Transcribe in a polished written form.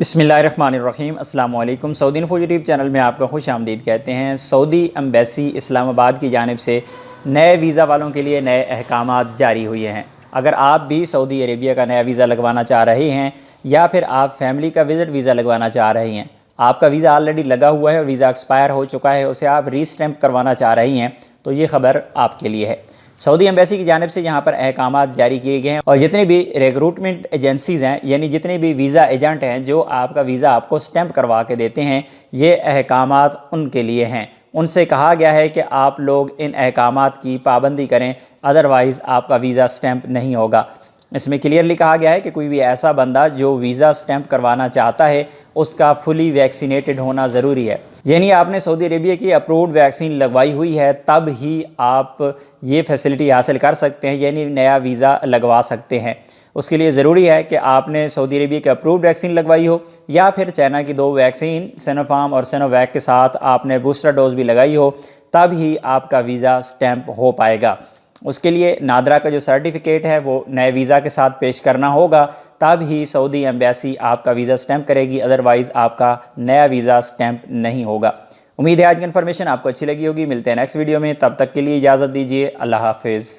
बिस्मिल्लाहिर्रहमानिर्रहीम। अस्सलाम वालेकुम। सऊदी इन्फो यूट्यूब चैनल में आपका खुश आमदीद कहते हैं। सऊदी एम्बेसी इस्लामाबाद की जानिब से नए वीज़ा वालों के लिए नए अहकामात जारी हुए हैं। अगर आप भी सऊदी अरेबिया का नया वीज़ा लगवाना चाह रहे हैं या फिर आप फैमिली का विज़िट वीज़ा लगवाना चाह रहे हैं, आपका वीज़ा ऑलरेडी लगा हुआ है और वीज़ा एक्सपायर हो चुका है, उसे आप रीस्टैम्प करवाना चाह रही हैं, तो ये ख़बर आपके लिए है। सऊदी एम्बेसी की जानिब से यहाँ पर अहकामात जारी किए गए हैं और जितनी भी रिक्रूटमेंट एजेंसीज़ हैं, यानी जितने भी वीज़ा एजेंट हैं जो आपका वीज़ा आपको स्टैम्प करवा के देते हैं, ये अहकामात उनके लिए हैं। उनसे कहा गया है कि आप लोग इन अहकामात की पाबंदी करें, अदरवाइज़ आपका वीज़ा स्टैम्प नहीं होगा। इसमें क्लियरली कहा गया है कि कोई भी ऐसा बंदा जो वीज़ा स्टैम्प करवाना चाहता है उसका फुली वैक्सीनेटेड होना ज़रूरी है, यानी आपने सऊदी अरेबिया की अप्रूव्ड वैक्सीन लगवाई हुई है, तब ही आप ये फैसिलिटी हासिल कर सकते हैं, यानी नया वीज़ा लगवा सकते हैं। उसके लिए ज़रूरी है कि आपने सऊदी अरेबिया की अप्रूव्ड वैक्सीन लगवाई हो या फिर चाइना की 2 वैक्सीन सिनोफार्म और सिनोवैक के साथ आपने बूस्टर डोज भी लगाई हो, तब ही आपका वीज़ा स्टैम्प हो पाएगा। उसके लिए नादरा का जो सर्टिफिकेट है वो नए वीज़ा के साथ पेश करना होगा, तब ही सऊदी एम्बेसी आपका वीज़ा स्टैम्प करेगी, अदरवाइज़ आपका नया वीज़ा स्टैम्प नहीं होगा। उम्मीद है आज की इन्फॉर्मेशन आपको अच्छी लगी होगी। मिलते हैं नेक्स्ट वीडियो में, तब तक के लिए इजाज़त दीजिए। अल्लाह हाफिज़।